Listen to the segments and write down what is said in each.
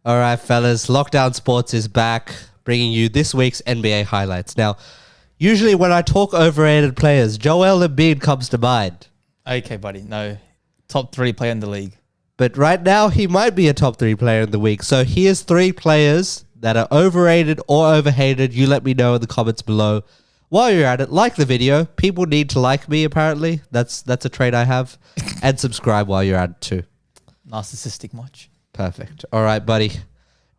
All right, fellas. Lockdown Sports is back, bringing you this week's NBA highlights. Now, usually when I talk overrated players, Joel Embiid comes to mind. Okay, buddy. No. Top 3 player in the league. But right now, he might be a top 3 player in the week. So here's 3 players that are overrated or overhated. You let me know in the comments below. While you're at it, like the video. People need to like me, apparently. That's a trait I have. And subscribe while you're at it too. Narcissistic much. Perfect. All right, buddy.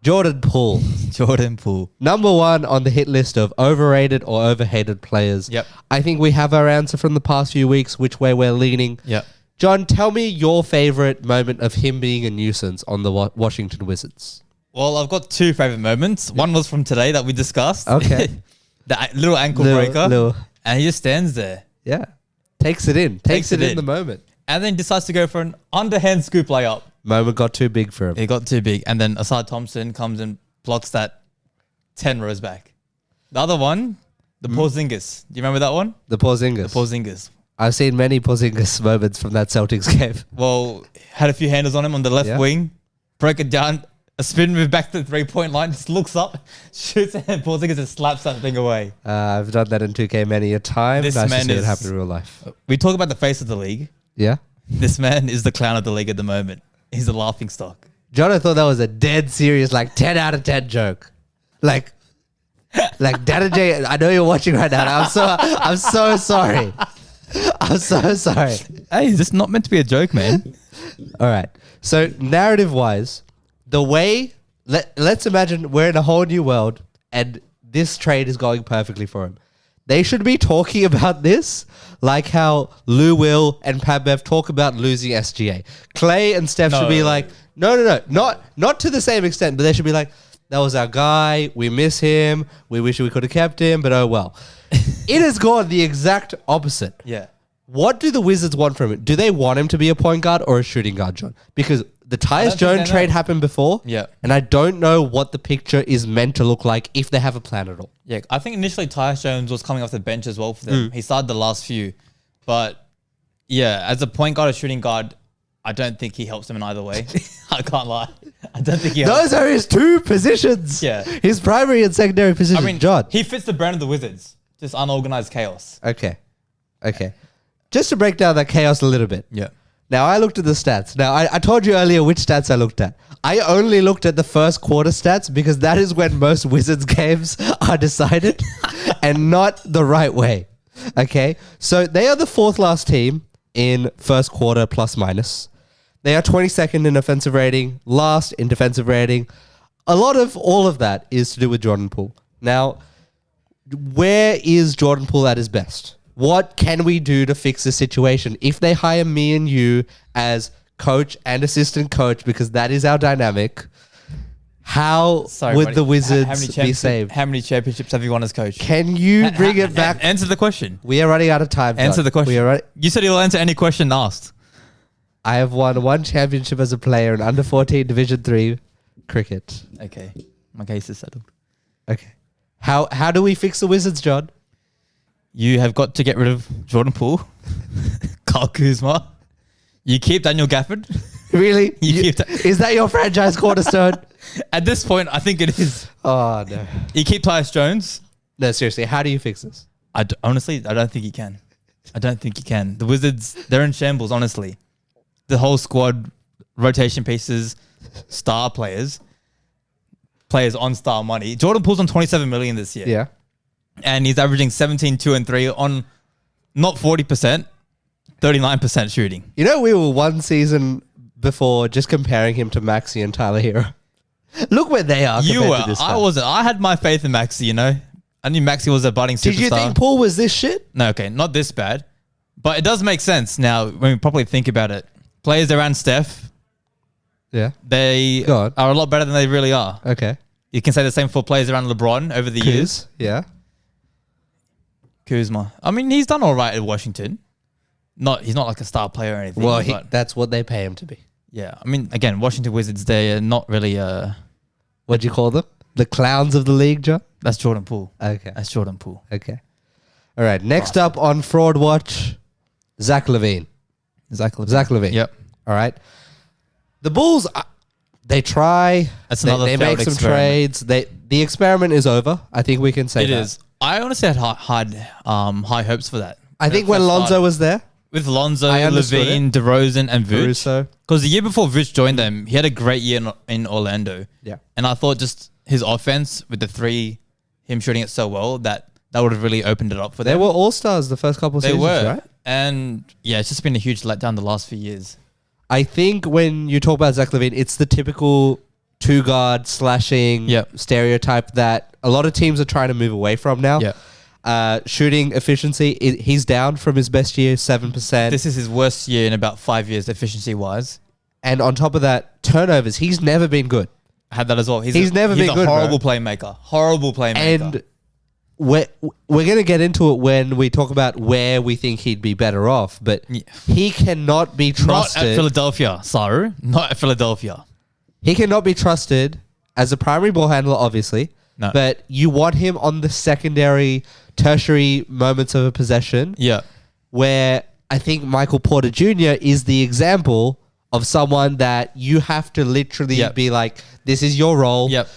Jordan Poole. Jordan Poole. Number 1 on the hit list of overrated or overhated players. Yep. I think we have our answer from the past few weeks, which way we're leaning. Yep. John, tell me your favorite moment of him being a nuisance on the Washington Wizards. Well, I've got 2 favorite moments. One was from today that we discussed. Okay. The little ankle breaker. And he just stands there. Yeah. Takes it in. Takes it in the moment. And then decides to go for an underhand scoop layup. Moment got too big for him. It got too big. And then Asad Thompson comes and blocks that 10 rows back. The other one, the Porzingis. Do you remember that one? The Porzingis. The Porzingis. I've seen many Porzingis moments from that Celtics game. Well, had a few handles on him on the left wing. Broke it down. A spin move back to the 3-point line. Just looks up, shoots, and Porzingis just slaps that thing away. I've done that in 2K many a time. This nice man to see it is- happen in real life. We talk about the face of the league. Yeah? This man is the clown of the league at the moment. He's a laughing stock. John, I thought that was a dead serious, like 10 out of 10 joke. Like Dada J, I know you're watching right now. I'm so sorry. I'm so sorry. Hey, is this not meant to be a joke, man? All right. So narrative-wise, the way, let's imagine we're in a whole new world and this trade is going perfectly for him. They should be talking about this like how Lou Will and Pat Bev talk about losing SGA. Clay and Steph should be like, no, not to the same extent, but they should be like, that was our guy. We miss him. We wish we could have kept him, but oh well. It has gone the exact opposite. Yeah. What do the Wizards want from it? Do they want him to be a point guard or a shooting guard, John? Because the Tyus Jones trade happened before. Yeah. And I don't know what the picture is meant to look like if they have a plan at all. Yeah, I think initially Tyus Jones was coming off the bench as well for them. He started the last few. But yeah, as a point guard or shooting guard, I don't think he helps them in either way. I can't lie. I don't think he helps. Those are his 2 positions. Yeah. His primary and secondary position. I mean, John. he fits the brand of the Wizards. Just unorganized chaos. Okay. Just to break down that chaos a little bit. Yeah. Now, I looked at the stats. Now, I told you earlier which stats I looked at. I only looked at the first quarter stats because that is when most Wizards games are decided and not the right way. Okay? So, they are the 4th last team in first quarter plus minus. They are 22nd in offensive rating, last in defensive rating. A lot of all of that is to do with Jordan Poole. Now, where is Jordan Poole at his best? What can we do to fix the situation? If they hire me and you as coach and assistant coach, because that is our dynamic, how would the Wizards be saved? How many championships have you won as coach? Can you bring it back? Answer the question. We are running out of time. Answer the question. You said you'll answer any question asked. I have won 1 championship as a player in under 14 Division 3 cricket. Okay. My case is settled. Okay. How do we fix the Wizards, John? You have got to get rid of Jordan Poole, Kyle Kuzma. You keep Daniel Gafford. Really? Keep is that your franchise cornerstone? At this point, I think it is. Oh, no. You keep Tyus Jones. No, seriously. How do you fix this? Honestly, I don't think you can. The Wizards, they're in shambles, honestly. The whole squad, rotation pieces, star players on star money. Jordan Poole's on 27 million this year. Yeah. And he's averaging 17, 2, and 3 on not 40%, 39% shooting. You know, we were 1 season before just comparing him to Maxey and Tyler Hero. Look where they are. You were. To this I wasn't. I had my faith in Maxey, you know. I knew Maxey was a budding superstar. Did you think Poole was this shit? No, okay. Not this bad. But it does make sense now when we properly think about it. Players around Steph, they are a lot better than they really are. Okay. You can say the same for players around LeBron over the years. Yeah. Kuzma. I mean, he's done all right at Washington. He's not like a star player or anything. Well, that's what they pay him to be. Yeah. I mean, again, Washington Wizards, they're not really... What do you call them? The clowns of the league, John? That's Jordan Poole. Okay. That's Jordan Poole. Okay. All right. Next up on Fraud Watch, Zach LaVine. Zach LaVine. Yep. All right. The Bulls, They try. That's They, another they failed make some experiment. trades. The experiment is over. I think we can say It that. is. I honestly had high hopes for that. I think when First Lonzo started. was there, With Lonzo, I understood Levine, DeRozan, and Vooch. Caruso. Because the year before Vooch joined them, he had a great year in Orlando. Yeah. And I thought just his offense with the three, him shooting it so well, that would have really opened it up for They them. were all-stars the first couple of They seasons, were. right? And yeah, it's just been a huge letdown the last few years. I think when you talk about Zach LaVine, it's the typical two-guard slashing Yep. stereotype that a lot of teams are trying to move away from now. Yeah. Shooting efficiency, he's down from his best year, 7%. This is his worst year in about 5 years, efficiency-wise. And on top of that, turnovers, he's never been good. I had that as well. He's never been a good, horrible playmaker. Horrible playmaker. And we're going to get into it when we talk about where we think he'd be better off, but Yeah. he cannot be not trusted. at Philadelphia, Saru. Not at Philadelphia. He cannot be trusted as a primary ball handler, obviously. No. But you want him on the secondary, tertiary moments of a possession, Yeah. where I think Michael Porter Jr. is the example of someone that you have to literally Yep. be like, this is your role. Yep.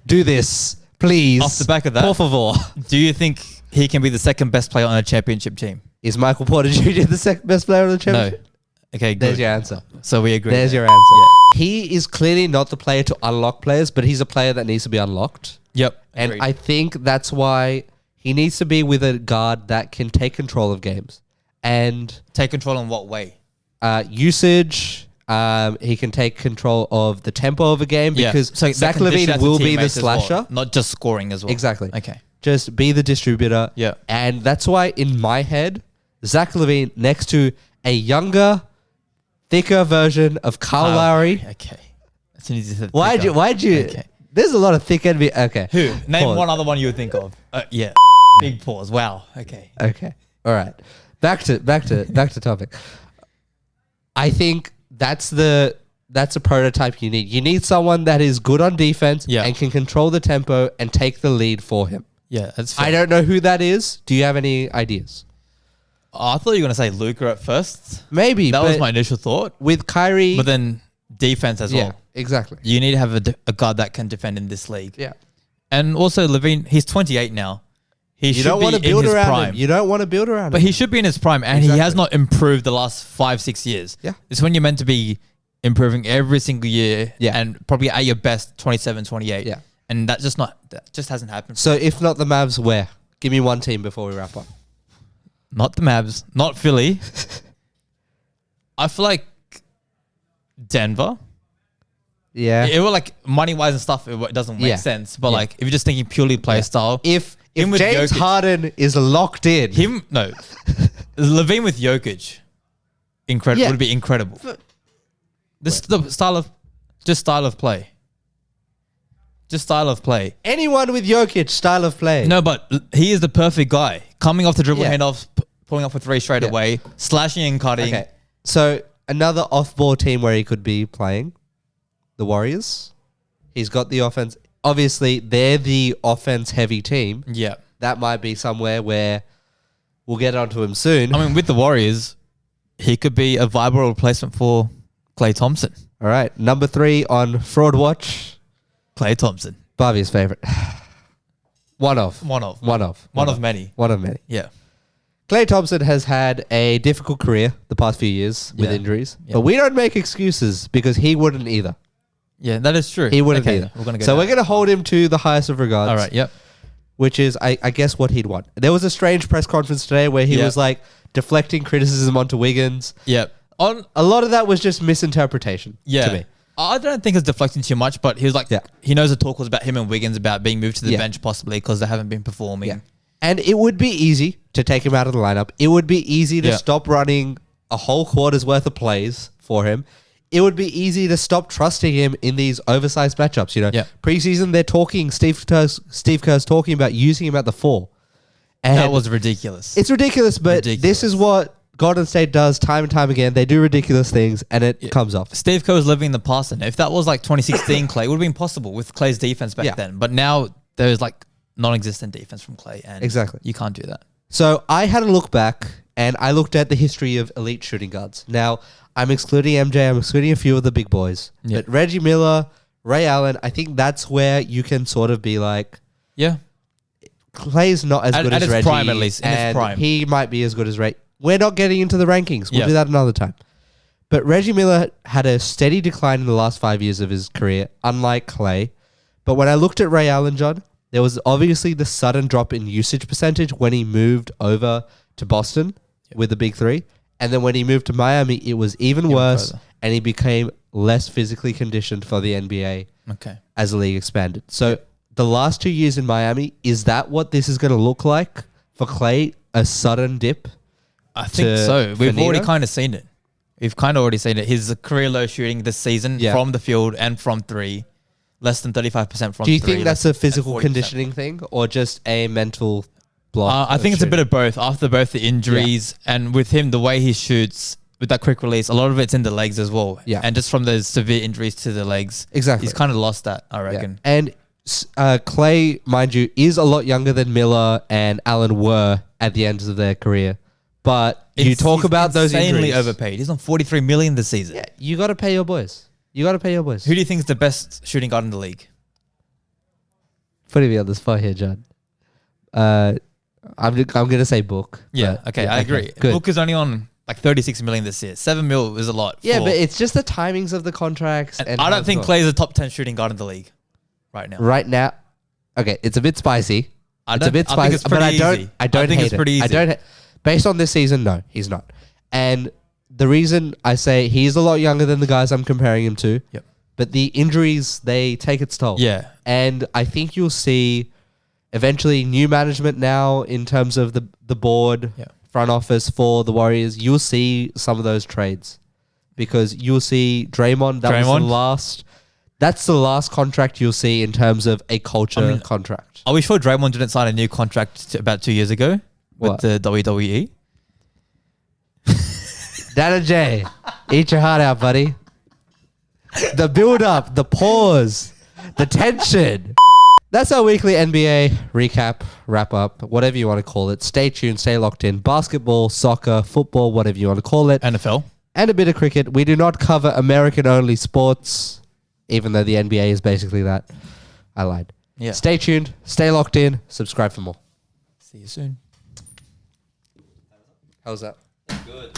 Do this, please. Off the back of that- Por favor. Do you think he can be the second best player on a championship team? Is Michael Porter Jr. the second best player on the No. championship? Okay, good. There's your answer. So we agree. There's there. your answer. Yeah. He is clearly not the player to unlock players, but he's a player that needs to be unlocked. Yep. And agreed. I think that's why he needs to be with a guard that can take control of games and Take control in what way? usage. He can take control of the tempo of a game because So Zach that can dish LaVine out to will be the teammates as well, slasher. not just scoring as well. Exactly. Okay. Just be the distributor. Yeah. And that's why in my head, Zach LaVine next to a younger, thicker version of Kyle Lowry. Okay. As soon as you said Why'd you? Okay. There's a lot of thick NBA. Okay. Who? Name Pause. one other one you would think of. Yeah. Big pause. Wow. Okay. Okay. All right. Back to topic. I think that's a prototype you need. You need someone that is good on defense Yeah. and can control the tempo and take the lead for him. Yeah, that's fair. I don't know who that is. Do you have any ideas? I thought you were going to say Luka at first. Maybe. That was but my initial thought. with Kyrie. But then defense as yeah, well. exactly. You need to have a guard that can defend in this league. Yeah. And also Levine, he's 28 now. He You should don't be want to in build his around prime. him. You don't want to build around But him. he should be in his prime, and he Exactly. has not improved the last 5-6 years. Yeah. It's when you're meant to be improving every single year, Yeah. and probably at your best 27, 28. Yeah. And that just hasn't happened. So if not the Mavs, where? Give me one team before we wrap up. Not the Mavs, not Philly. I feel like Denver. Yeah. It will like money wise and stuff. It doesn't make Yeah. sense. But Yeah. like if you're just thinking purely play style, If Him with James Jokic. Harden is locked in, Levine with Jokic, incredible Yeah. would be incredible. The style of play. Just style of play. anyone with Jokic style of play. No, but he is the perfect guy. Coming off the dribble Yeah. handoff, pulling up for three straight Yeah. away, slashing and cutting. Okay. So another off-ball team where he could be playing, the Warriors. He's got the offense. Obviously, they're the offense-heavy team. Yeah. That might be somewhere where we'll get onto him soon. I mean, with the Warriors, he could be a viable replacement for Klay Thompson. All right. Number 3 on Fraud Watch, Klay Thompson. Bobby's favorite. One of Many. One of many. Yeah. Klay Thompson has had a difficult career the past few years with Yeah. injuries, Yeah. but we don't make excuses because he wouldn't either. Yeah, that is true. He wouldn't Okay, either. We're gonna go So down. we're going to hold him to the highest of regards. All right. Yep. Which is, I guess, what he'd want. There was a strange press conference today where he Yeah. was like deflecting criticism onto Wiggins. Yep. On. A lot of that was just misinterpretation Yeah. to me. I don't think it's deflecting too much, but he was like, Yeah. he knows the talk was about him and Wiggins about being moved to the Yeah. bench possibly because they haven't been performing. Yeah. And it would be easy to take him out of the lineup. It would be easy to Yeah. stop running a whole quarter's worth of plays for him. It would be easy to stop trusting him in these oversized matchups. You know, Yeah. preseason they're talking. Steve Kerr's talking about using him at the 4. And That was ridiculous. it's ridiculous, but this is what Golden State does time and time again. They do ridiculous things, and it comes off. Steve Kerr was living in the past, and if that was like 2016 Clay, it would have been possible with Clay's defense back Yeah. then. But now there's like non-existent defense from Clay, and Exactly. you can't do that. So I had a look back, and I looked at the history of elite shooting guards. Now, I'm excluding MJ, I'm excluding a few of the big boys. Yeah. But Reggie Miller, Ray Allen, I think that's where you can sort of be like, Yeah. Clay's not as good as his Reggie. prime, at least. In his and prime. he might be as good as Ray. We're not getting into the rankings. We'll Yeah. do that another time. But Reggie Miller had a steady decline in the last 5 years of his career, unlike Clay. But when I looked at Ray Allen, John, there was obviously the sudden drop in usage percentage when he moved over to Boston with the big three. And then when he moved to Miami, it was even worse. further. And he became less physically conditioned for the NBA Okay. as the league expanded. So the last 2 years in Miami, is that what this is going to look like for Clay? A sudden dip? I think to so. We've Finito? already kind of seen it. We've kind of already seen it. His career low shooting this season from the field and from three, less than 35% from Do you three. think that's a physical 40%. conditioning thing or just a mental block? I think it's a bit of both. After both the injuries and with him, the way he shoots with that quick release, a lot of it's in the legs as well. Yeah. And just from those severe injuries to the legs, Exactly. he's kind of lost that, I reckon. And Clay, mind you, is a lot younger than Miller and Allen were at the ends of their career. But you talk He's about those insanely injuries. overpaid. He's on $43 million this season. Yeah, you got to pay your boys. You got to pay your boys. Who do you think is the best shooting guard in the league? Putting me on the spot here, John. I'm gonna say Book. Yeah, but okay, I agree. Good. Book is only on like $36 million this year. $7 million is a lot. Yeah, but it's just the timings of the contracts. And I how don't it's think going. Clay is a top 10 shooting guard in the league right now. Right now. Okay, it's a bit spicy. It's a bit I think spicy, it's but pretty I don't. easy. I don't think hate it's it. pretty easy. I don't. Based on this season, no, he's not. And the reason I say he's a lot younger than the guys I'm comparing him to. Yep. But the injuries, they take its toll. Yeah. And I think you'll see eventually new management now in terms of the board, front office for the Warriors. You'll see some of those trades because you'll see Draymond. That was the last. That's the last contract you'll see in terms of a culture contract. Are we sure Draymond didn't sign a new contract about 2 years ago with What? the WWE? Dana J, eat your heart out, buddy. The build up, the pause, the tension. That's our weekly NBA recap, wrap up, whatever you want to call it. Stay tuned, stay locked in. Basketball, soccer, football, whatever you want to call it. NFL. And a bit of cricket. We do not cover American-only sports, even though the NBA is basically that. I lied. Yeah. Stay tuned, stay locked in, subscribe for more. See you soon. How's that? Good.